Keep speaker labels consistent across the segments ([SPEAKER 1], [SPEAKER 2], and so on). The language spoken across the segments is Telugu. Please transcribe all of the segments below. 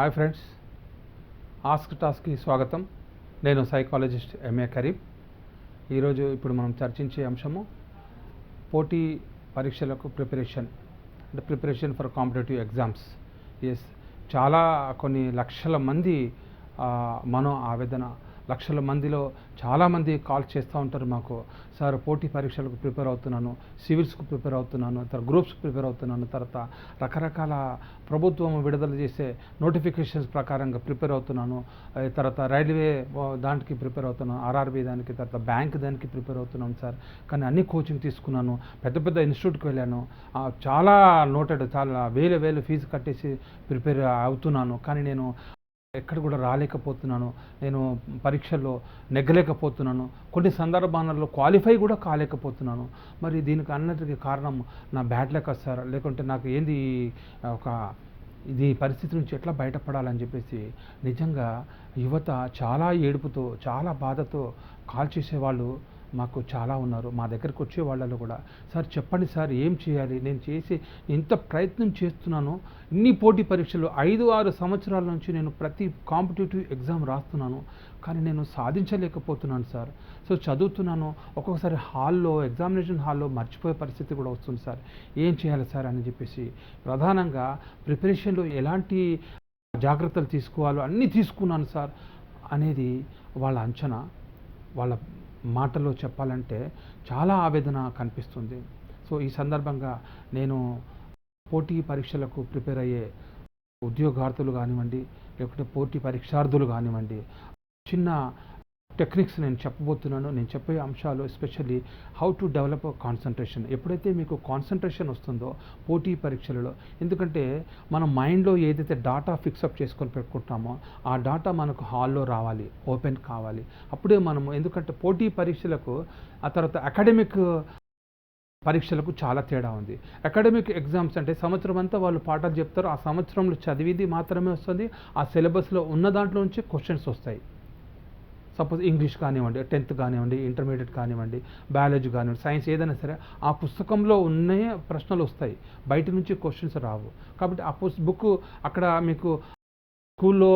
[SPEAKER 1] హాయ్ ఫ్రెండ్స్, ఆస్క్ టాస్క్కి స్వాగతం. నేను సైకాలజిస్ట్ ఎంఏ కరీం. ఇప్పుడు మనం చర్చించే అంశము పోటీ పరీక్షలకు ప్రిపరేషన్, అంటే ప్రిపరేషన్ ఫర్ కాంపిటేటివ్ ఎగ్జామ్స్. చాలా కొన్ని లక్షల మంది మనో ఆవేదన, లక్షల మందిలో చాలామంది కాల్ చేస్తూ ఉంటారు మాకు. సార్, పోటీ పరీక్షలకు ప్రిపేర్ అవుతున్నాను, సివిల్స్కు ప్రిపేర్ అవుతున్నాను, తర్వాత గ్రూప్స్ ప్రిపేర్ అవుతున్నాను, తర్వాత రకరకాల ప్రభుత్వం విడుదల చేసే నోటిఫికేషన్స్ ప్రకారంగా ప్రిపేర్ అవుతున్నాను, తర్వాత రైల్వే దానికి ప్రిపేర్ అవుతున్నాను, ఆర్ఆర్బీ దానికి, తర్వాత బ్యాంక్ దానికి ప్రిపేర్ అవుతున్నాను సార్. కానీ అన్ని కోచింగ్ తీసుకున్నాను, పెద్ద పెద్ద ఇన్స్టిట్యూట్కి వెళ్ళాను, చాలా వేలు ఫీజు కట్టేసి ప్రిపేర్ అవుతున్నాను. కానీ నేను ఎక్కడ కూడా రాలేకపోతున్నాను, నేను పరీక్షల్లో నెగ్గలేకపోతున్నాను, కొన్ని సందర్భాలలో క్వాలిఫై కూడా కాలేకపోతున్నాను. మరి దీనికి అన్నిటికీ కారణం నా బ్యాడ్ లక్ సార్, లేకుంటే నాకు ఏంది ఇది పరిస్థితి నుంచి ఎట్లా బయటపడాలని చెప్పేసి నిజంగా యువత చాలా ఏడుపుతో, చాలా బాధతో కాల్ చేసేవాళ్ళు మాకు చాలా ఉన్నారు. మా దగ్గరికి వచ్చే వాళ్ళలో కూడా, సార్ చెప్పండి సార్, ఏం చేయాలి, నేను ఇంత ప్రయత్నం చేస్తున్నాను, ఇన్ని పోటీ పరీక్షలు 5-6 సంవత్సరాల నుంచి నేను ప్రతి కాంపిటేటివ్ ఎగ్జామ్ రాస్తున్నాను, కానీ నేను సాధించలేకపోతున్నాను సార్. సో చదువుతున్నాను, ఒక్కొక్కసారి ఎగ్జామినేషన్ హాల్లో మర్చిపోయే పరిస్థితి కూడా వస్తుంది సార్, ఏం చేయాలి సార్ అని చెప్పేసి. ప్రధానంగా ప్రిపరేషన్లో ఎలాంటి జాగ్రత్తలు తీసుకోవాలో అన్నీ తీసుకున్నాను సార్ అనేది వాళ్ళ అంచనా. వాళ్ళ మాటల్లో చెప్పాలంటే చాలా ఆవేదన కనిపిస్తుంది. సో ఈ సందర్భంగా నేను పోటీ పరీక్షలకు ప్రిపేర్ అయ్యే ఉద్యోగార్థులు కానివ్వండి, లేకపోతే పోటీ పరీక్షార్థులు కానివ్వండి, చిన్న టెక్నిక్స్ నేను చెప్పబోతున్నాను. నేను చెప్పే అంశాలు especially how to develop concentration. ఎప్పుడైతే మీకు కాన్సన్ట్రేషన్ వస్తుందో పోటీ పరీక్షలలో, ఎందుకంటే మన మైండ్లో ఏదైతే డాటా ఫిక్సప్ చేసుకొని పెట్టుకుంటామో ఆ డాటా మనకు హాల్లో రావాలి, ఓపెన్ కావాలి. అప్పుడే మనము, ఎందుకంటే పోటీ పరీక్షలకు ఆ తర్వాత అకాడమిక్ పరీక్షలకు చాలా తేడా ఉంది. అకాడమిక్ ఎగ్జామ్స్ అంటే సంవత్సరం అంతా వాళ్ళు పాఠాలు చెప్తారు, ఆ సంవత్సరంలో చదివింది మాత్రమే వస్తుంది, ఆ సిలబస్లో ఉన్న దాంట్లో నుంచి క్వశ్చన్స్ వస్తాయి. సపోజ్ ఇంగ్లీష్ కానివ్వండి, 10th కానివ్వండి, ఇంటర్మీడియట్ కానివ్వండి, బయాలజీ కానివ్వండి, సైన్స్ ఏదైనా సరే ఆ పుస్తకంలో ఉన్న ప్రశ్నలు వస్తాయి, బయట నుంచి క్వశ్చన్స్ రావు. కాబట్టి ఆ బుక్ అక్కడ మీకు స్కూల్లో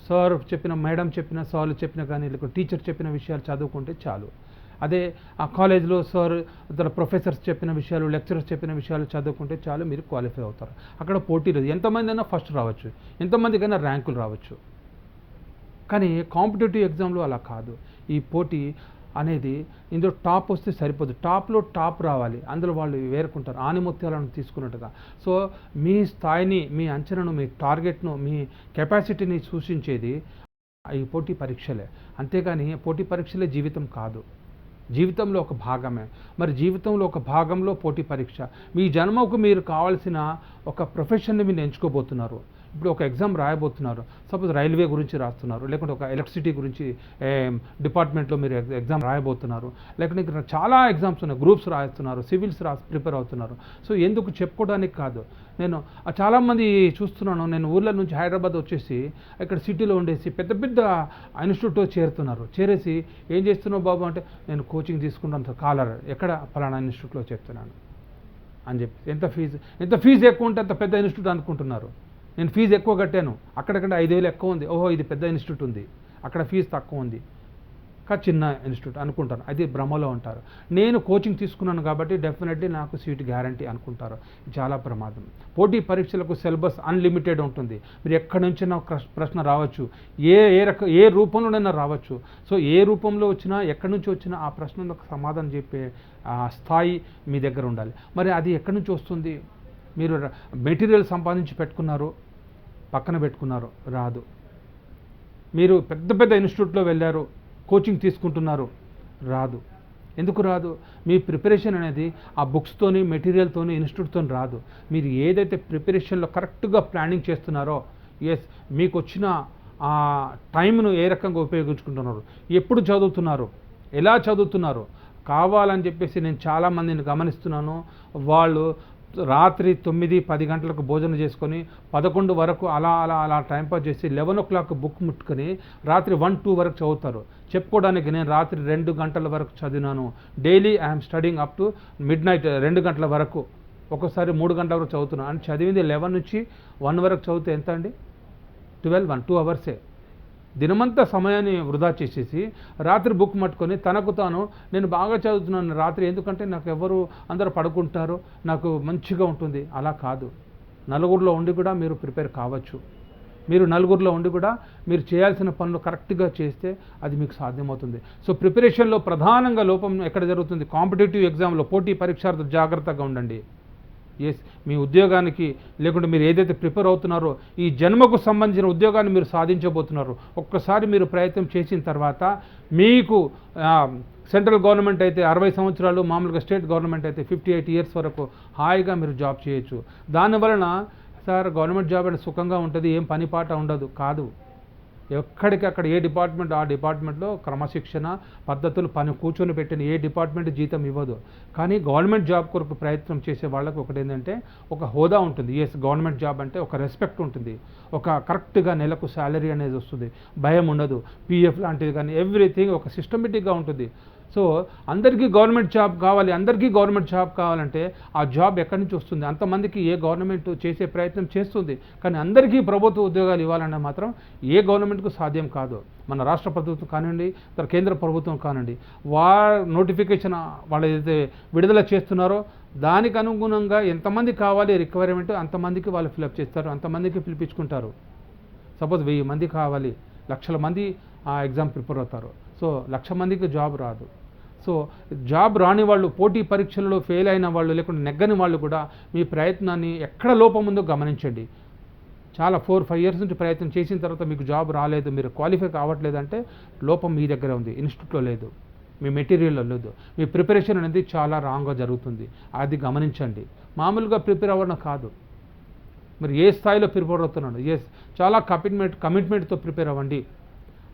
[SPEAKER 1] సార్ చెప్పిన, మేడం చెప్పిన, సార్లు చెప్పిన కానీ, లేకపోతే టీచర్ చెప్పిన విషయాలు చదువుకుంటే చాలు. అదే ఆ కాలేజ్లో సార్ ఇతర ప్రొఫెసర్స్ చెప్పిన విషయాలు, లెక్చరర్స్ చెప్పిన విషయాలు చదువుకుంటే చాలు, మీరు క్వాలిఫై అవుతారు. అక్కడ పోటీ లేదు, ఎంతమంది అయినా ఫస్ట్ రావచ్చు, ఎంతమందికైనా ర్యాంకులు రావచ్చు. కానీ కాంపిటేటివ్ ఎగ్జామ్లో అలా కాదు. ఈ పోటీ అనేది ఇందులో టాప్ వస్తే సరిపోదు, టాప్లో టాప్ రావాలి, అందులో వాళ్ళు వేరుకుంటారు ఆనిముత్యాలను తీసుకున్నట్టుగా. సో మీ స్థాయిని, మీ అంచనాను, మీ టార్గెట్ను, మీ కెపాసిటీని సూచించేది ఈ పోటీ పరీక్షలే. అంతేగాని పోటీ పరీక్షలే జీవితం కాదు, జీవితంలో ఒక భాగమే. మరి జీవితంలో ఒక భాగంలో పోటీ పరీక్ష. మీ జన్మకు మీరు కావాల్సిన ఒక ప్రొఫెషన్ని మీరు ఎంచుకోబోతున్నారు. ఇప్పుడు ఒక ఎగ్జామ్ రాయబోతున్నారు, సపోజ్ రైల్వే గురించి రాస్తున్నారు, లేకుంటే ఒక ఎలక్ట్రిసిటీ గురించి డిపార్ట్మెంట్లో మీరు ఎగ్జామ్ రాయబోతున్నారు, లేకుంటే ఇక్కడ చాలా ఎగ్జామ్స్ ఉన్నాయి, గ్రూప్స్ రాస్తున్నారు, సివిల్స్ ప్రిపేర్ అవుతున్నారు. సో ఎందుకు చెప్పుకోవడానికి కాదు. నేను చాలామంది చూస్తున్నాను, నేను ఊర్ల నుంచి హైదరాబాద్ వచ్చేసి ఇక్కడ సిటీలో ఉండేసి పెద్ద పెద్ద ఇన్స్టిట్యూట్లో చేరేసి ఏం చేస్తున్నావు బాబు అంటే, నేను కోచింగ్ తీసుకుంటాను కాలర్, ఎక్కడ ఫలానా ఇన్స్టిట్యూట్లో చెప్తున్నాను అని చెప్పి. ఎంత ఫీజు ఎక్కువ ఉంటే అంత పెద్ద ఇన్స్టిట్యూట్ అనుకుంటున్నారు. నేను ఫీజు ఎక్కువ కట్టాను, అక్కడికంటే 5,000 ఎక్కువ ఉంది, ఓహో ఇది పెద్ద ఇన్స్టిట్యూట్ ఉంది, అక్కడ ఫీజు తక్కువ ఉంది, చిన్న ఇన్స్టిట్యూట్ అనుకుంటాను. అది భ్రమలో ఉంటారు. నేను కోచింగ్ తీసుకున్నాను కాబట్టి డెఫినెట్లీ నాకు సీట్ గ్యారంటీ అనుకుంటారు. చాలా ప్రమాదం. పోటీ పరీక్షలకు సిలబస్ అన్లిమిటెడ్ ఉంటుంది. మీరు ఎక్కడి నుంచైనా ప్రశ్న రావచ్చు, ఏ రూపంలోనైనా రావచ్చు. సో ఏ రూపంలో వచ్చినా, ఎక్కడి నుంచి వచ్చినా ఆ ప్రశ్నలకు సమాధానం చెప్పే స్థాయి మీ దగ్గర ఉండాలి. మరి అది ఎక్కడి నుంచి వస్తుంది? మీరు మెటీరియల్ సంపాదించి పక్కన పెట్టుకున్నారు, రాదు. మీరు పెద్ద పెద్ద ఇన్స్టిట్యూట్లో వెళ్ళారు, కోచింగ్ తీసుకుంటున్నారు, రాదు. ఎందుకు రాదు? మీ ప్రిపరేషన్ అనేది ఆ బుక్స్తోని, మెటీరియల్తోని, ఇన్స్టిట్యూట్తో రాదు. మీరు ఏదైతే ప్రిపరేషన్లో కరెక్ట్గా ప్లానింగ్ చేస్తున్నారో, మీకు వచ్చిన ఆ టైంను ఏ రకంగా ఉపయోగించుకుంటున్నారు, ఎప్పుడు చదువుతున్నారు, ఎలా చదువుతున్నారు. కావాలని చెప్పేసి నేను చాలామందిని గమనిస్తున్నాను, వాళ్ళు రాత్రి 9-10 గంటలకు భోజనం చేసుకొని 11 వరకు అలా టైంపాస్ చేసి 11 o'clock బుక్ ముట్టుకొని రాత్రి 1-2 వరకు చదువుతారు. చెప్పుకోవడానికి నేను రాత్రి 2 గంటల వరకు చదివినాను, daily I'm studying up to midnight 2 గంటల వరకు, ఒక్కోసారి 3 గంటల వరకు చదువుతున్నాను అని. చదివింది 11 నుంచి 1 వరకు చదివితే ఎంత అండి? 2 అవర్సే. దినమంతా సమయాన్ని వృధా చేసేసి రాత్రి బుక్ పట్టుకొని తనకు తాను నేను బాగా చదువుతున్నాను రాత్రి, ఎందుకంటే నాకు ఎవరు అందరూ పడుకుంటారు, నాకు మంచిగా ఉంటుంది. అలా కాదు. నలుగురిలో ఉండి కూడా మీరు ప్రిపేర్ కావచ్చు. మీరు నలుగురిలో ఉండి కూడా మీరు చేయాల్సిన పనులు కరెక్ట్గా చేస్తే అది మీకు సాధ్యమవుతుంది. సో ప్రిపరేషన్లో ప్రధానంగా లోపం ఎక్కడ జరుగుతుంది? కాంపిటేటివ్ ఎగ్జామ్లో పోటీ పరీక్షార్థులు జాగ్రత్తగా ఉండండి. ఎస్, మీ ఉద్యోగానికి లేకుంటే మీరు ఏదైతే ప్రిపేర్ అవుతున్నారో ఈ జన్మకు సంబంధించిన ఉద్యోగాన్ని మీరు సాధించబోతున్నారు. ఒక్కసారి మీరు ప్రయత్నం చేసిన తర్వాత మీకు సెంట్రల్ గవర్నమెంట్ అయితే 60 సంవత్సరాలు, మామూలుగా స్టేట్ గవర్నమెంట్ అయితే 58 ఇయర్స్ వరకు హాయిగా మీరు జాబ్ చేయొచ్చు. దానివలన సార్ గవర్నమెంట్ జాబ్ అంటే సుఖంగా ఉంటుంది, ఏం పని పాట ఉండదు కాదు. ఎక్కడికక్కడ ఏ డిపార్ట్మెంట్ ఆ డిపార్ట్మెంట్లో క్రమశిక్షణ పద్ధతులు పని కూర్చొని పెట్టిన ఏ డిపార్ట్మెంట్ జీతం ఇవ్వదు. కానీ గవర్నమెంట్ జాబ్ కొరకు ప్రయత్నం చేసే వాళ్ళకు ఒకటి ఏంటంటే ఒక హోదా ఉంటుంది. ఎస్, గవర్నమెంట్ జాబ్ అంటే ఒక రెస్పెక్ట్ ఉంటుంది, ఒక కరెక్ట్గా నెలకు శాలరీ అనేది వస్తుంది, భయం ఉండదు, పీఎఫ్ లాంటిది కానీ ఎవ్రీథింగ్ ఒక సిస్టమేటిక్గా ఉంటుంది. సో అందరికీ గవర్నమెంట్ జాబ్ కావాలి, అందరికీ గవర్నమెంట్ జాబ్ కావాలంటే ఆ జాబ్ ఎక్కడి నుంచి వస్తుంది? అంతమందికి ఏ గవర్నమెంట్ చేసే ప్రయత్నం చేస్తుంది, కానీ అందరికీ ప్రభుత్వ ఉద్యోగాలు ఇవ్వాలన్నా మాత్రం ఏ గవర్నమెంట్కు సాధ్యం కాదు. మన రాష్ట్ర ప్రభుత్వం కానివ్వండి, కేంద్ర ప్రభుత్వం కానివ్వండి, నోటిఫికేషన్ వాళ్ళు ఏదైతే విడుదల చేస్తున్నారో దానికి అనుగుణంగా ఎంతమంది కావాలి రిక్వైర్మెంట్ అంతమందికి వాళ్ళు ఫిలప్ చేస్తారు, అంతమందికి పిలిపించుకుంటారు. సపోజ్ 1000 మంది కావాలి, లక్షల మంది ఆ ఎగ్జామ్ ప్రిపేర్ అవుతారు. సో 1,00,000 మందికి జాబ్ రాదు. సో జాబ్ రాని వాళ్ళు, పోటీ పరీక్షల్లో ఫెయిల్ అయిన వాళ్ళు, లేకుంటే నెగ్గని వాళ్ళు కూడా మీ ప్రయత్నాన్ని ఎక్కడ లోపం ఉందో గమనించండి. చాలా 4-5 ఇయర్స్ నుంచి ప్రయత్నం చేసిన తర్వాత మీకు జాబ్ రాలేదు, మీరు క్వాలిఫై కావట్లేదు అంటే లోపం మీ దగ్గర ఉంది, ఇన్స్టిట్యూట్లో లేదు, మీ మెటీరియల్లో లేదు, మీ ప్రిపరేషన్ అనేది చాలా రాంగ్గా జరుగుతుంది. అది గమనించండి. మామూలుగా ప్రిపేర్ అవ్వడం కాదు, మరి ఏ స్థాయిలో ప్రిపేర్ అవుతున్నాడు. చాలా కమిట్మెంట్తో ప్రిపేర్ అవ్వండి.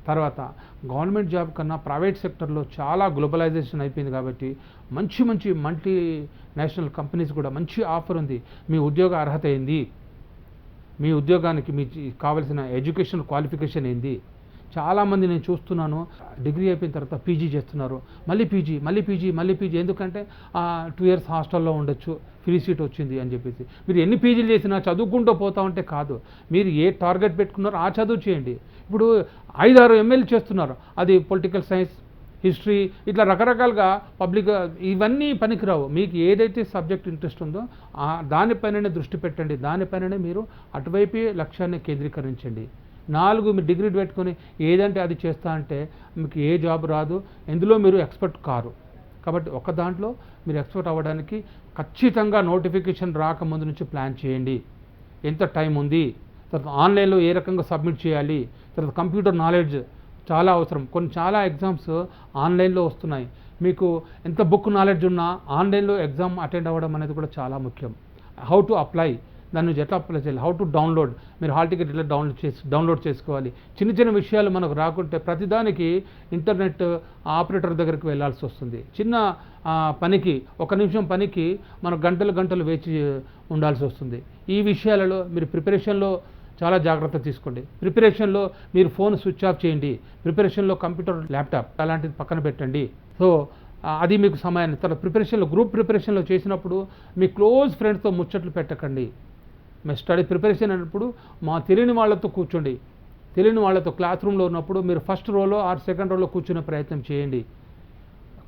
[SPEAKER 1] తర్వాత గవర్నమెంట్ జాబ్ కన్నా ప్రైవేట్ సెక్టర్లో చాలా గ్లోబలైజేషన్ అయిపోయింది కాబట్టి మంచి మల్టీ నేషనల్ కంపెనీస్ కూడా మంచి ఆఫర్ ఉంది. మీ ఉద్యోగ అర్హత ఏంది, మీ ఉద్యోగానికి మీ కావాల్సిన ఎడ్యుకేషన్ క్వాలిఫికేషన్ ఏంది. చాలామంది నేను చూస్తున్నాను డిగ్రీ అయిపోయిన తర్వాత పీజీ చేస్తున్నారు, మళ్ళీ పీజీ ఎందుకంటే 2 ఇయర్స్ హాస్టల్లో ఉండొచ్చు, ఫ్రీ సీట్ వచ్చింది అని చెప్పేసి. మీరు ఎన్ని పీజీలు చేసినా చదువుకుంటూ పోతా ఉంటే కాదు. మీరు ఏ టార్గెట్ పెట్టుకున్నారో ఆ చదువు చేయండి. ఇప్పుడు 5-6 ఎంఎల్ చేస్తున్నారు, అది పొలిటికల్ సైన్స్, హిస్టరీ, ఇట్లా రకరకాలుగా పబ్లిక్, ఇవన్నీ పనికిరావు. మీకు ఏదైతే సబ్జెక్ట్ ఇంట్రెస్ట్ ఉందో దానిపైననే దృష్టి పెట్టండి, దానిపైననే మీరు అటువైపే లక్ష్యాన్ని కేంద్రీకరించండి. 4 మీరు డిగ్రీ పెట్టుకొని ఏదంటే అది చేస్తా అంటే మీకు ఏ జాబ్ రాదు, ఎందులో మీరు ఎక్స్పర్ట్ కారు. కాబట్టి ఒక దాంట్లో మీరు ఎక్స్పర్ట్ అవ్వడానికి ఖచ్చితంగా నోటిఫికేషన్ రాకముందు నుంచి ప్లాన్ చేయండి. ఎంత టైం ఉంది, తర్వాత ఆన్లైన్లో ఏ రకంగా సబ్మిట్ చేయాలి, తర్వాత కంప్యూటర్ నాలెడ్జ్ చాలా అవసరం. చాలా ఎగ్జామ్స్ ఆన్లైన్లో వస్తున్నాయి. మీకు ఎంత బుక్ నాలెడ్జ్ ఉన్నా ఆన్లైన్లో ఎగ్జామ్ అటెండ్ అవ్వడం అనేది కూడా చాలా ముఖ్యం. హౌ టు అప్లై, దాన్ని ఎట్లా అప్లై చేయాలి, హౌ టు డౌన్లోడ్, మీరు హాల్ టికెట్ ఎట్లా డౌన్లోడ్ చేసుకోవాలి. చిన్న విషయాలు మనకు రాకుంటే ప్రతిదానికి ఇంటర్నెట్ ఆపరేటర్ దగ్గరికి వెళ్ళాల్సి వస్తుంది. చిన్న పనికి, 1 నిమిషం పనికి మనకు గంటలు వేచి ఉండాల్సి వస్తుంది. ఈ విషయాలలో మీరు ప్రిపరేషన్లో చాలా జాగ్రత్త తీసుకోండి. ప్రిపరేషన్లో మీరు ఫోన్ స్విచ్ ఆఫ్ చేయండి, ప్రిపరేషన్లో కంప్యూటర్, ల్యాప్టాప్ అలాంటిది పక్కన పెట్టండి. సో అది మీకు సమయాన్ని. తర్వాత గ్రూప్ ప్రిపరేషన్లో చేసినప్పుడు మీ క్లోజ్ ఫ్రెండ్స్తో ముచ్చట్లు పెట్టకండి. మీ స్టడీ ప్రిపరేషన్ అయినప్పుడు తెలియని వాళ్ళతో కూర్చోండి. తెలియని వాళ్ళతో క్లాస్ రూమ్లో ఉన్నప్పుడు మీరు ఫస్ట్ రోలో ఆర్ సెకండ్ రోలో కూర్చునే ప్రయత్నం చేయండి.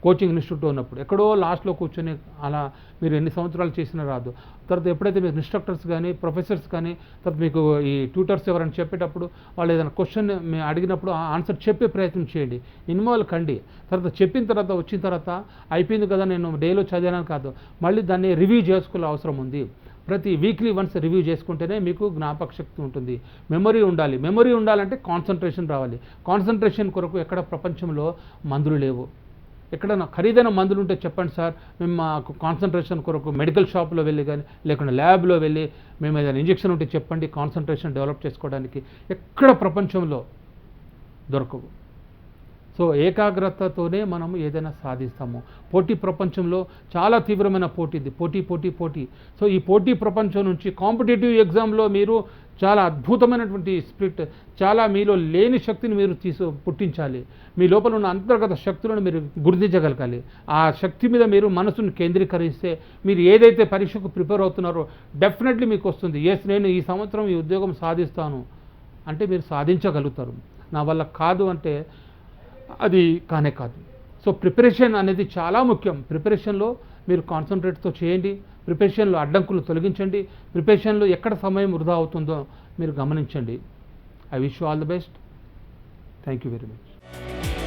[SPEAKER 1] కోచింగ్ ఇన్స్టిట్యూట్లో ఉన్నప్పుడు ఎక్కడో లాస్ట్లో కూర్చొని అలా మీరు ఎన్ని సంవత్సరాలు చేసినా రాదు. తర్వాత ఎప్పుడైతే మీరు ఇన్స్ట్రక్టర్స్ కానీ ప్రొఫెసర్స్ కానీ తర్వాత మీకు ఈ ట్యూటర్స్ ఎవరైనా చెప్పేటప్పుడు వాళ్ళు ఏదైనా క్వశ్చన్ అడిగినప్పుడు ఆన్సర్ చెప్పే ప్రయత్నం చేయండి, ఇన్వాల్వ్ కండి. తర్వాత చెప్పిన తర్వాత వచ్చిన తర్వాత అయిపోయింది కదా నేను డేలో చదివాను కాదు, మళ్ళీ దాన్ని రివ్యూ చేసుకోవాల్సిన అవసరం ఉంది. ప్రతి వీక్లీ వన్స్ రివ్యూ చేసుకుంటేనే మీకు జ్ఞాపక శక్తి ఉంటుంది. మెమరీ ఉండాలంటే కాన్సన్ట్రేషన్ రావాలి. కాన్సన్ట్రేషన్ కొరకు ఎక్కడ ప్రపంచంలో మందులు లేవు. ఎక్కడైనా ఖరీదైన మందులు ఉంటే చెప్పండి సార్, మేము మాకు కాన్సన్ట్రేషన్ కొరకు మెడికల్ షాప్లో వెళ్ళి కానీ లేకుండా ల్యాబ్లో వెళ్ళి మేము ఏదైనా ఇంజెక్షన్ ఉంటే చెప్పండి కాన్సన్ట్రేషన్ డెవలప్ చేసుకోవడానికి. ఎక్కడ ప్రపంచంలో దొరకవు. సో ఏకాగ్రతతోనే మనం ఏదైనా సాధిస్తాము. పోటీ ప్రపంచంలో చాలా తీవ్రమైన పోటీ ఇది, పోటీ. సో ఈ పోటీ ప్రపంచం నుంచి కాంపిటేటివ్ ఎగ్జామ్లో మీరు చాలా అద్భుతమైనటువంటి స్పిరిట్, చాలా మీలో లేని శక్తిని మీరు పుట్టించాలి. మీ లోపల ఉన్న అంతర్గత శక్తులను మీరు గుర్తించగలగాలి. ఆ శక్తి మీద మీరు మనసును కేంద్రీకరిస్తే మీరు ఏదైతే పరీక్షకు ప్రిపేర్ అవుతున్నారో డెఫినెట్లీ మీకు వస్తుంది. నేను ఈ సంవత్సరం ఈ ఉద్యోగం సాధిస్తాను, అంటే మీరు సాధించగలుగుతారు. నా వల్ల కాదు అంటే అది కానే కాదు. సో ప్రిపరేషన్ అనేది చాలా ముఖ్యం. ప్రిపరేషన్లో మీరు కాన్సన్ట్రేట్తో చేయండి. ప్రిపరేషన్లో అడ్డంకులు తొలగించండి. ప్రిపరేషన్లో ఎక్కడ సమయం వృధా అవుతుందో మీరు గమనించండి. I wish you all the best. Thank you very much.